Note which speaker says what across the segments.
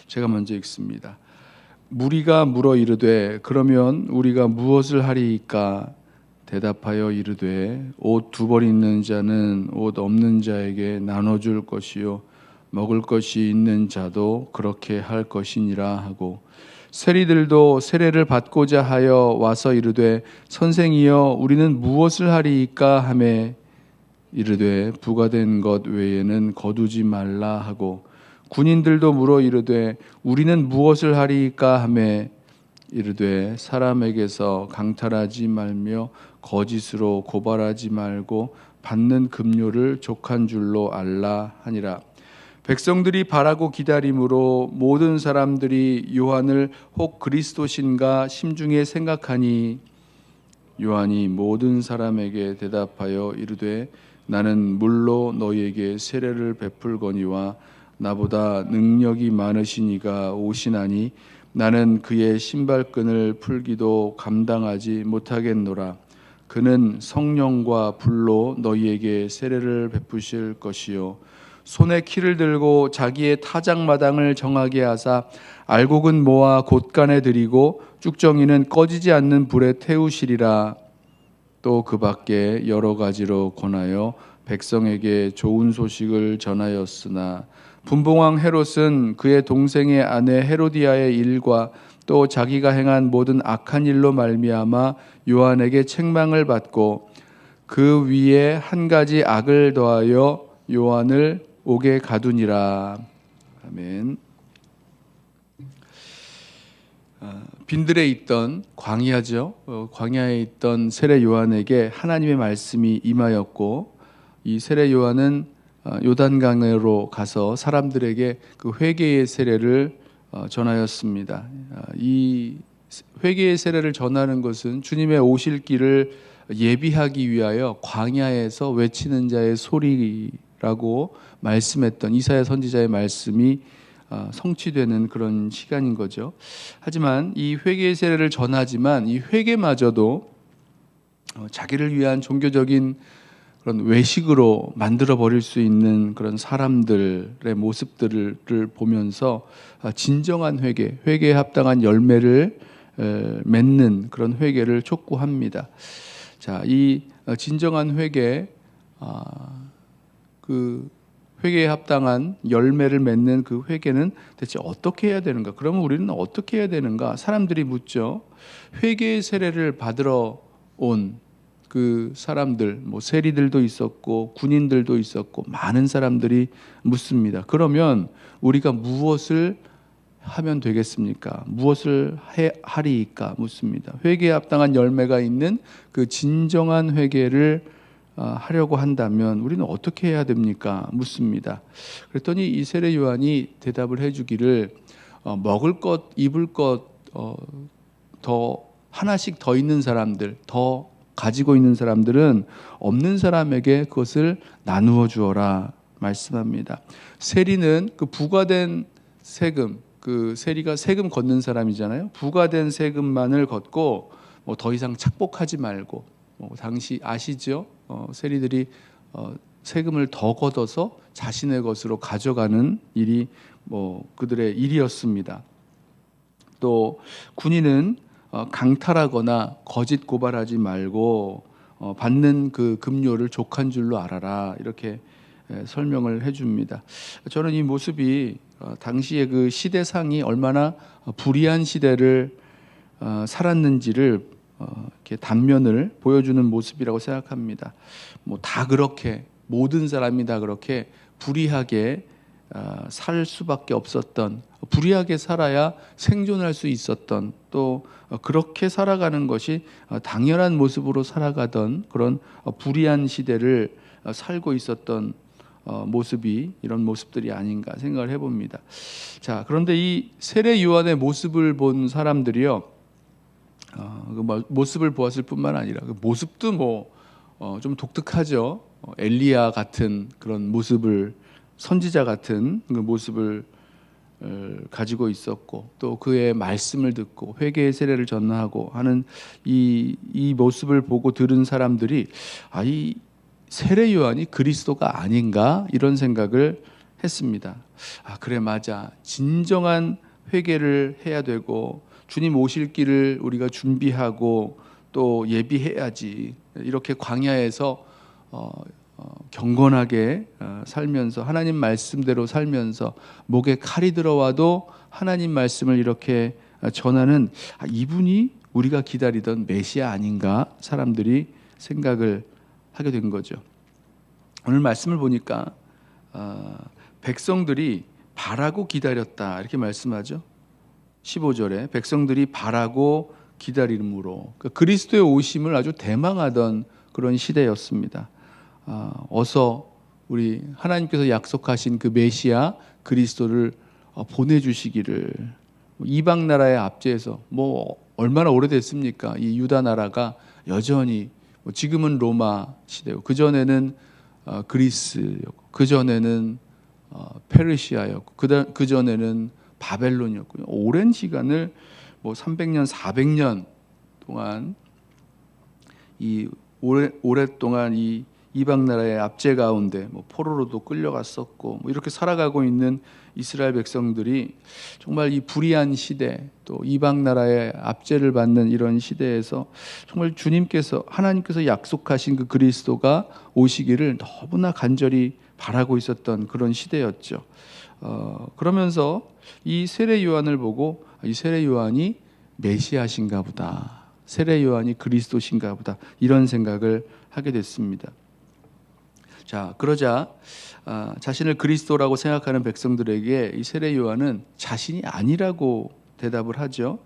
Speaker 1: 제가 먼저 읽습니다. 무리가 물어 이르되 그러면 우리가 무엇을 하리이까? 대답하여 이르되 옷 두 벌 있는 자는 옷 없는 자에게 나눠줄 것이요 먹을 것이 있는 자도 그렇게 할 것이니라 하고, 세리들도 세례를 받고자 하여 와서 이르되 선생이여 우리는 무엇을 하리이까 하매 이르되 부과된 것 외에는 거두지 말라 하고, 군인들도 물어 이르되 우리는 무엇을 하리이까 하매 이르되 사람에게서 강탈하지 말며 거짓으로 고발하지 말고 받는 급료를 족한 줄로 알라 하니라. 백성들이 바라고 기다림으로 모든 사람들이 요한을 혹 그리스도신가 심중에 생각하니, 요한이 모든 사람에게 대답하여 이르되 나는 물로 너희에게 세례를 베풀거니와 나보다 능력이 많으시니가 오시나니 나는 그의 신발끈을 풀기도 감당하지 못하겠노라. 그는 성령과 불로 너희에게 세례를 베푸실 것이요 손에 키를 들고 자기의 타작마당을 정하게 하사 알곡은 모아 곳간에 들이고 쭉정이는 꺼지지 않는 불에 태우시리라. 또 그 밖에 여러 가지로 권하여 백성에게 좋은 소식을 전하였으나 분봉왕 헤롯은 그의 동생의 아내 헤로디아의 일과 또 자기가 행한 모든 악한 일로 말미암아 요한에게 책망을 받고 그 위에 한 가지 악을 더하여 요한을 옥에 가두니라. 아멘. 빈들에 있던 광야죠. 광야에 있던 세례 요한에게 하나님의 말씀이 임하였고, 이 세례 요한은 요단강으로 가서 사람들에게 그 회개의 세례를 전하였습니다. 이 회개의 세례를 전하는 것은 주님의 오실 길을 예비하기 위하여 광야에서 외치는 자의 소리라고 말씀했던 이사야 선지자의 말씀이 성취되는 그런 시간인 거죠. 하지만 이 회개의 세례를 전하지만 이 회개마저도 자기를 위한 종교적인 그런 외식으로 만들어 버릴 수 있는 그런 사람들의 모습들을 보면서 진정한 회개, 회개에 합당한 열매를 맺는 그런 회개를 촉구합니다. 자, 이 진정한 회개, 그 회개에 합당한 열매를 맺는 그 회개는 대체 어떻게 해야 되는가? 그러면 우리는 어떻게 해야 되는가? 사람들이 묻죠. 회개의 세례를 받으러 온 그 사람들, 뭐 세리들도 있었고 군인들도 있었고 많은 사람들이 묻습니다. 그러면 우리가 무엇을 하면 되겠습니까? 무엇을 하리이까? 묻습니다. 회개에 합당한 열매가 있는 그 진정한 회개를 하려고 한다면 우리는 어떻게 해야 됩니까? 묻습니다. 그랬더니 이 세례 요한이 대답을 해주기를 먹을 것, 입을 것 더 하나씩 더 있는 사람들, 더 가지고 있는 사람들은 없는 사람에게 그것을 나누어 주어라 말씀합니다. 세리는 그 부과된 세금, 그 세리가 세금 걷는 사람이잖아요. 부과된 세금만을 걷고 뭐 더 이상 착복하지 말고, 당시 아시죠? 세리들이 세금을 더 걷어서 자신의 것으로 가져가는 일이 그들의 일이었습니다. 또 군인은 강탈하거나 거짓 고발하지 말고 받는 그 급료를 족한 줄로 알아라, 이렇게 설명을 해줍니다. 저는 이 모습이 당시의 그 시대상이 얼마나 불의한 시대를 살았는지를 이렇게 단면을 보여주는 모습이라고 생각합니다. 다 그렇게, 모든 사람이 다 그렇게 불의하게 살 수밖에 없었던, 불의하게 살아야 생존할 수 있었던, 또 그렇게 살아가는 것이 당연한 모습으로 살아가던 그런 불의한 시대를 살고 있었던 모습이 이런 모습들이 아닌가 생각을 해봅니다. 자, 그런데 이 세례 요한의 모습을 본 사람들이요, 그 모습을 보았을 뿐만 아니라 그 모습도 좀 독특하죠. 엘리야 같은 그런 모습을, 선지자 같은 그 모습을 가지고 있었고, 또 그의 말씀을 듣고 회개의 세례를 전하고 하는 이 모습을 보고 들은 사람들이 이 세례 요한이 그리스도가 아닌가, 이런 생각을 했습니다. 그래, 맞아. 진정한 회개를 해야 되고 주님 오실 길을 우리가 준비하고 또 예비해야지. 이렇게 광야에서 경건하게 살면서 하나님 말씀대로 살면서 목에 칼이 들어와도 하나님 말씀을 이렇게 전하는 이분이 우리가 기다리던 메시아 아닌가 사람들이 생각을 하게 된 거죠. 오늘 말씀을 보니까 백성들이 바라고 기다렸다 이렇게 말씀하죠. 15절에 백성들이 바라고 기다림으로 그리스도의 오심을 아주 대망하던 그런 시대였습니다. 어서 우리 하나님께서 약속하신 그 메시아 그리스도를 보내주시기를. 이방 나라의 압제에서 얼마나 오래됐습니까? 이 유다 나라가 여전히 지금은 로마 시대고 그전에는 그리스였고 그전에는 페르시아였고 그전에는 바벨론이었고요. 오랜 시간을 300년 400년 동안 오랫동안 이 이방 나라의 압제 가운데 포로로도 끌려갔었고 이렇게 살아가고 있는 이스라엘 백성들이 정말 이 불의한 시대 또 이방 나라의 압제를 받는 이런 시대에서 정말 하나님께서 약속하신 그 그리스도가 오시기를 너무나 간절히 바라고 있었던 그런 시대였죠. 그러면서 이 세례 요한을 보고 이 세례 요한이 메시아신가 보다, 세례 요한이 그리스도신가 보다 이런 생각을 하게 됐습니다. 자, 그러자 자신을 그리스도라고 생각하는 백성들에게 이 세례 요한은 자신이 아니라고 대답을 하죠.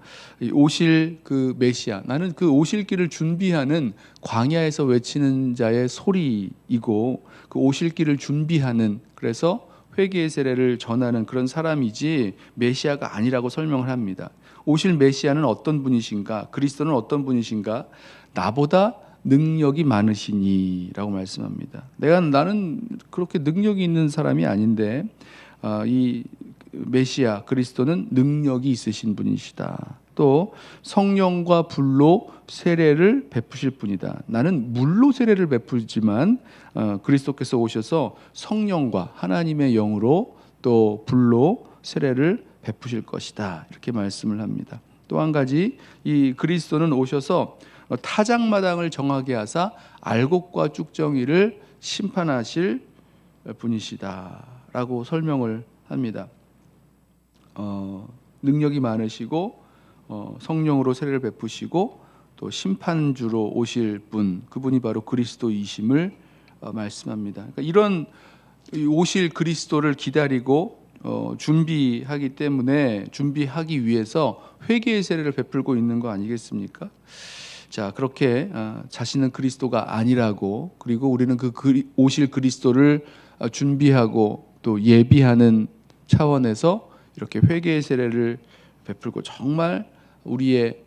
Speaker 1: 오실 그 메시아, 나는 그 오실 길을 준비하는 광야에서 외치는 자의 소리이고 그 오실 길을 준비하는, 그래서 회개의 세례를 전하는 그런 사람이지 메시아가 아니라고 설명을 합니다. 오실 메시아는 어떤 분이신가? 그리스도는 어떤 분이신가? 나보다 능력이 많으시니 라고 말씀합니다. 나는 그렇게 능력이 있는 사람이 아닌데 이 메시아 그리스도는 능력이 있으신 분이시다. 또 성령과 불로 세례를 베푸실 분이다. 나는 물로 세례를 베풀지만 그리스도께서 오셔서 성령과 하나님의 영으로 또 불로 세례를 베푸실 것이다. 이렇게 말씀을 합니다. 또 한 가지, 이 그리스도는 오셔서 타작마당을 정하게 하사 알곡과 쭉정이를 심판하실 분이시다라고 설명을 합니다. 능력이 많으시고 성령으로 세례를 베푸시고 또 심판주로 오실 분, 그분이 바로 그리스도이심을 말씀합니다. 그러니까 이런 오실 그리스도를 기다리고 준비하기 위해서 회개의 세례를 베풀고 있는 거 아니겠습니까? 자, 그렇게 자신은 그리스도가 아니라고, 그리고 우리는 오실 그리스도를 준비하고 또 예비하는 차원에서 이렇게 회개의 세례를 베풀고 정말 우리의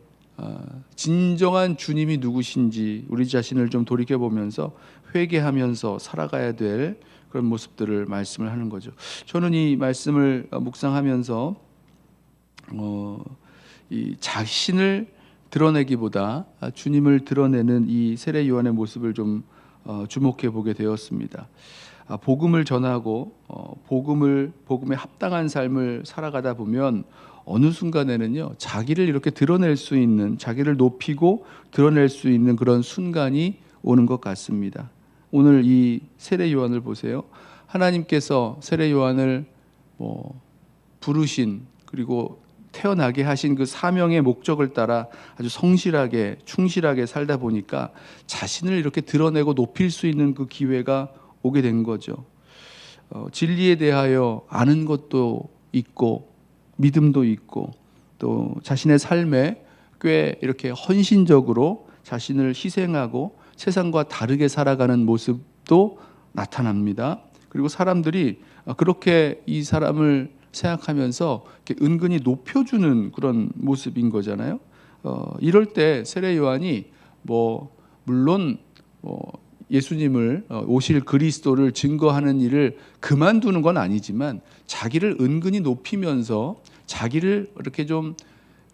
Speaker 1: 진정한 주님이 누구신지 우리 자신을 좀 돌이켜보면서 회개하면서 살아가야 될 그런 모습들을 말씀을 하는 거죠. 저는 이 말씀을 묵상하면서 이 자신을 드러내기보다 주님을 드러내는 이 세례 요한의 모습을 좀 주목해 보게 되었습니다. 복음을 전하고 복음에 합당한 삶을 살아가다 보면 어느 순간에는요, 자기를 이렇게 드러낼 수 있는, 자기를 높이고 드러낼 수 있는 그런 순간이 오는 것 같습니다. 오늘 이 세례 요한을 보세요. 하나님께서 세례 요한을 부르신, 그리고 태어나게 하신 그 사명의 목적을 따라 아주 성실하게 충실하게 살다 보니까 자신을 이렇게 드러내고 높일 수 있는 그 기회가 오게 된 거죠. 진리에 대하여 아는 것도 있고 믿음도 있고 또 자신의 삶에 꽤 이렇게 헌신적으로 자신을 희생하고 세상과 다르게 살아가는 모습도 나타납니다. 그리고 사람들이 그렇게 이 사람을 생각하면서 이렇게 은근히 높여주는 그런 모습인 거잖아요. 이럴 때 세례 요한이 물론 예수님을 오실 그리스도를 증거하는 일을 그만두는 건 아니지만 자기를 은근히 높이면서 자기를 이렇게 좀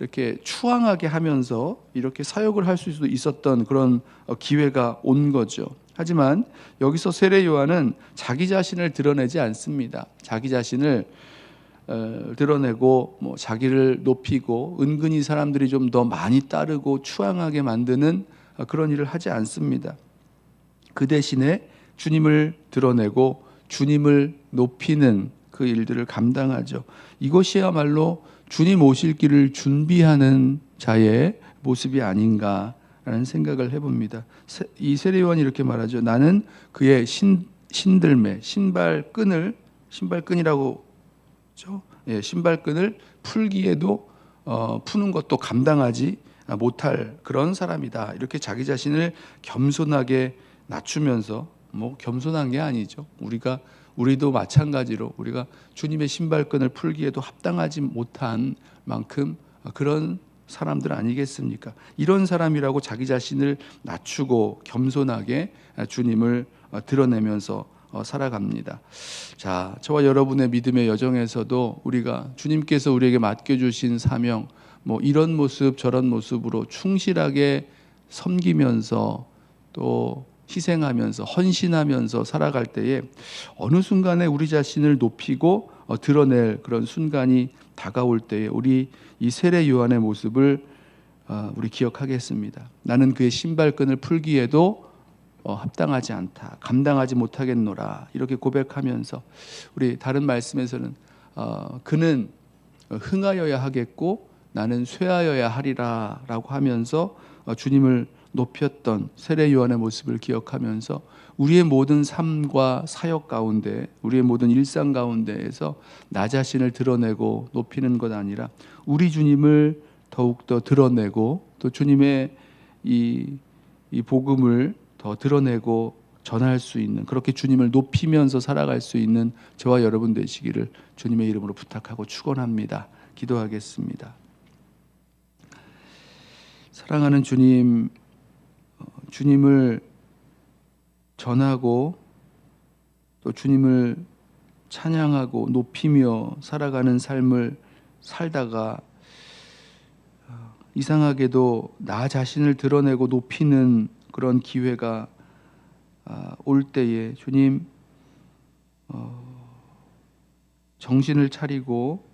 Speaker 1: 이렇게 추앙하게 하면서 이렇게 사역을 할 수 있었던 그런 기회가 온 거죠. 하지만 여기서 세례 요한은 자기 자신을 드러내지 않습니다. 자기 자신을 드러내고 자기를 높이고 은근히 사람들이 좀 더 많이 따르고 추앙하게 만드는 그런 일을 하지 않습니다. 그 대신에 주님을 드러내고 주님을 높이는 그 일들을 감당하죠. 이것이야말로 주님 오실 길을 준비하는 자의 모습이 아닌가라는 생각을 해봅니다. 이 세례 요한이 이렇게 말하죠. 나는 그의 신들매, 신발끈이라고 그렇죠? 예, 신발끈을 풀기에도 푸는 것도 감당하지 못할 그런 사람이다. 이렇게 자기 자신을 겸손하게 낮추면서 겸손한 게 아니죠. 우리도 마찬가지로 우리가 주님의 신발끈을 풀기에도 합당하지 못한 만큼 그런 사람들 아니겠습니까? 이런 사람이라고 자기 자신을 낮추고 겸손하게 주님을 드러내면서 살아갑니다. 자, 저와 여러분의 믿음의 여정에서도 우리가 주님께서 우리에게 맡겨주신 사명, 이런 모습 저런 모습으로 충실하게 섬기면서 또 희생하면서 헌신하면서 살아갈 때에 어느 순간에 우리 자신을 높이고 드러낼 그런 순간이 다가올 때에 우리 이 세례 요한의 모습을 우리 기억하겠습니다. 나는 그의 신발끈을 풀기에도 합당하지 않다, 감당하지 못하겠노라, 이렇게 고백하면서 우리 다른 말씀에서는 그는 흥하여야 하겠고 나는 쇠하여야 하리라 라고 하면서 주님을 높였던 세례 요한의 모습을 기억하면서 우리의 모든 삶과 사역 가운데, 우리의 모든 일상 가운데에서 나 자신을 드러내고 높이는 것 아니라 우리 주님을 더욱더 드러내고 또 주님의 이 복음을 더 드러내고 전할 수 있는, 그렇게 주님을 높이면서 살아갈 수 있는 저와 여러분 되시기를 주님의 이름으로 부탁하고 축원합니다. 기도하겠습니다. 사랑하는 주님, 주님을 전하고 또 주님을 찬양하고 높이며 살아가는 삶을 살다가 이상하게도 나 자신을 드러내고 높이는 그런 기회가 올 때에 주님 정신을 차리고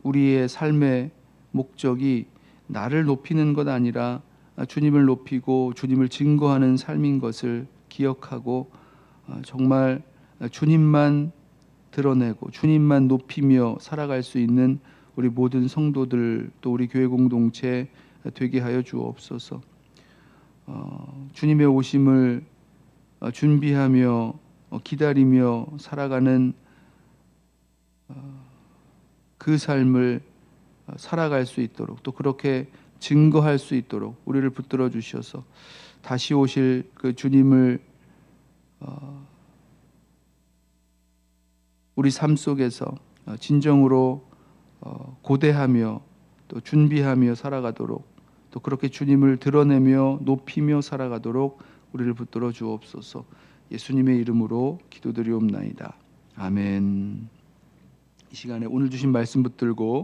Speaker 1: 우리의 삶의 목적이 나를 높이는 것 아니라 주님을 높이고 주님을 증거하는 삶인 것을 기억하고 정말 주님만 드러내고 주님만 높이며 살아갈 수 있는 우리 모든 성도들 또 우리 교회 공동체 되게 하여 주옵소서. 주님의 오심을 준비하며 기다리며 살아가는 그 삶을 살아갈 수 있도록 또 그렇게 증거할 수 있도록 우리를 붙들어 주셔서 다시 오실 그 주님을 우리 삶 속에서 진정으로 고대하며 또 준비하며 살아가도록 또 그렇게 주님을 드러내며 높이며 살아가도록 우리를 붙들어 주옵소서. 예수님의 이름으로 기도드리옵나이다. 아멘. 이 시간에 오늘 주신 말씀 붙들고